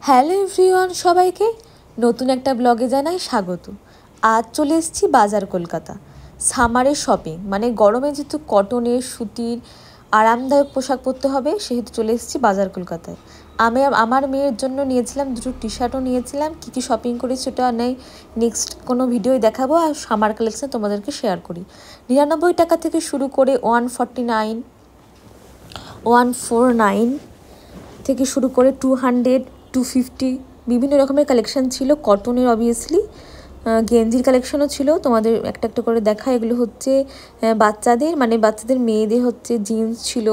Hello everyone, সবাইকে নতুন একটা ব্লগে জানাই স্বাগত। আজ চলে এসেছি বাজার কলকাতা। সামারের শপিং, মানে গরমে যেহেতু কটনের সুতির আরামদায়ক পোশাক পরতে হবে, সেহেতু চলে এসেছি বাজার কলকাতায়। আমি আমার মেয়ের জন্য নিয়েছিলাম দুটো টি শার্টও নিয়েছিলাম। কী কী শপিং করেছি সেটা নেক্সট কোনো ভিডিওয় দেখাবো। আর সামার কালেকশন তোমাদেরকে শেয়ার করি। 99 টাকা থেকে শুরু করে 149, 149 থেকে শুরু করে 200, 250 বিভিন্ন রকমের কালেকশান ছিল। কটনের অবভিয়াসলি গেঞ্জির কালেকশনও ছিল। তোমাদের একটা একটা করে দেখা। এগুলো হচ্ছে বাচ্চাদের, মানে বাচ্চাদের মেয়েদের হচ্ছে জিন্স ছিল,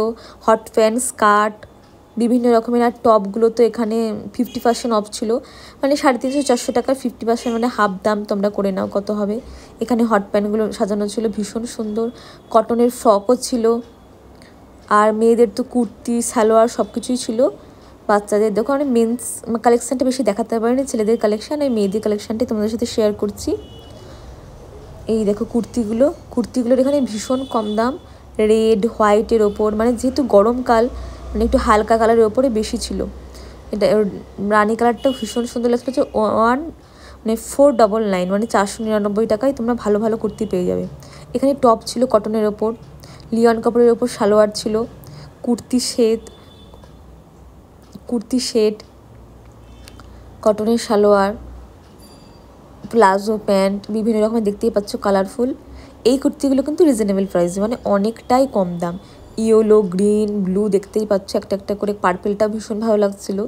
হট প্যান্ট, স্কার্ট, বিভিন্ন রকমের। আর টপগুলো তো এখানে 50% অফ ছিল, মানে 350-400 টাকার 50%, মানে হাফ দাম। তোমরা করে নাও কত হবে। এখানে হট প্যান্টগুলো সাজানো ছিল ভীষণ সুন্দর। কটনের ফ্রকও ছিল। আর মেয়েদের তো কুর্তি, সালোয়ার সব কিছুই ছিল। বাচ্চাদের দেখো, আমি মেন্স কালেকশানটা বেশি দেখাতে পারিনি, ছেলেদের কালেকশান আর মেয়েদের কালেকশানটাই তোমাদের সাথে শেয়ার করছি। এই দেখো কুর্তিগুলোর এখানে ভীষণ কম দাম। রেড হোয়াইটের ওপর, মানে যেহেতু গরমকাল, মানে একটু হালকা কালারের ওপরে বেশি ছিল। এটা রানি কালারটাও ভীষণ সুন্দর লাগছে। হচ্ছে 499, মানে 499 টাকায় তোমরা ভালো ভালো কুর্তি পেয়ে যাবে। এখানে টপ ছিল কটনের ওপর, লিওন কাপড়ের ওপর সালোয়ার ছিল, কুর্তি সেট, কটনের সালোয়ার, প্লাজো প্যান্ট, বিভিন্ন রকমের দেখতেই পাচ্ছ কালারফুল। এই কুর্তিগুলো কিন্তু রিজনেবল প্রাইসে, মানে অনেকটাই কম দাম। ইয়েলো, গ্রিন, ব্লু দেখতেই পাচ্ছ একটা একটা করে। পার্পেলটা ভীষণ ভালো লাগছিল।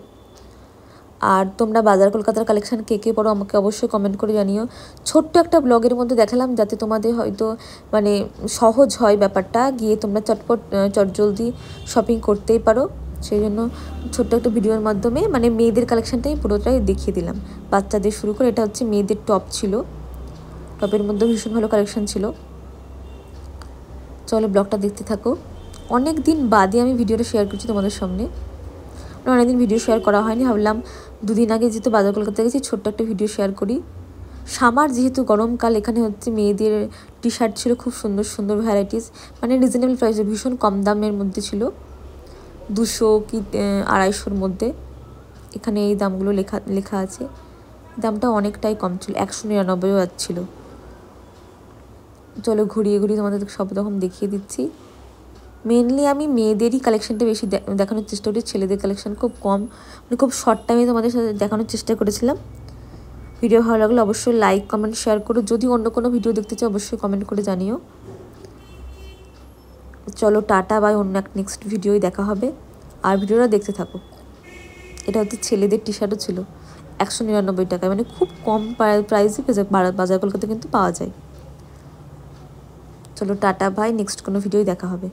আর তোমরা বাজার কলকাতার কালেকশান কে কে পড়ো আমাকে অবশ্যই কমেন্ট করে জানিও। ছোট্ট একটা ব্লগের মধ্যে দেখালাম, যাতে তোমাদের হয়তো মানে সহজ হয় ব্যাপারটা, গিয়ে তোমরা চটজলদি শপিং করতেই পারো। সেই জন্য ছোট্ট একটা ভিডিওর মাধ্যমে মানে মেয়েদের কালেকশানটাই পুরোটাই দেখিয়ে দিলাম, বাচ্চাদের শুরু করে। এটা হচ্ছে মেয়েদের টপ ছিল, টপের মধ্যে ভীষণ ভালো কালেকশান ছিল। চলো ব্লগটা দেখতে থাকো। অনেক দিন বাদে আমি ভিডিওটা শেয়ার করছি তোমাদের সামনে, অনেকদিন ভিডিও শেয়ার করা হয়নি। ভাবলাম দুদিন আগে যেহেতু বাজার কলকাতা গেছি, ছোট্ট একটা ভিডিও শেয়ার করি। সামার যেহেতু গরমকাল, এখানে হচ্ছে মেয়েদের টি শার্ট ছিল খুব সুন্দর সুন্দর ভ্যারাইটিস, মানে রিজনেবল প্রাইসে, ভীষণ কম দামের মধ্যে ছিল। 200 কি 250-র মধ্যে এখানে এই দামগুলো লেখা আছে। দামটা অনেকটাই কম ছিল, 199ও যাচ্ছিল। চলো ঘুরিয়ে ঘুরিয়ে তোমাদের সব রকম দেখিয়ে দিচ্ছি। মেনলি আমি মেয়েদেরই কালেকশানটা বেশি দেখানোর চেষ্টা করি, ছেলেদের কালেকশান খুব কম, মানে খুব শর্ট টাইমে তোমাদের সাথে দেখানোর চেষ্টা করেছিলাম। ভিডিও ভালো লাগলে অবশ্যই লাইক, কমেন্ট, শেয়ার করো। যদি অন্য কোনো ভিডিও দেখতে চাও অবশ্যই কমেন্ট করে জানিও। চলো টাটা, বাই, অন্য এক নেক্সট ভিডিওই দেখা হবে। আর ভিডিওটা দেখতে থাকো। এটা হচ্ছে ছেলেদের টি শার্টও ছিল 199 টাকায়, মানে খুব কম প্রাইসে বাজার কলকাতা কিন্তু পাওয়া যায়। চলো টাটা, বাই, নেক্সট কোনো ভিডিওই দেখা হবে।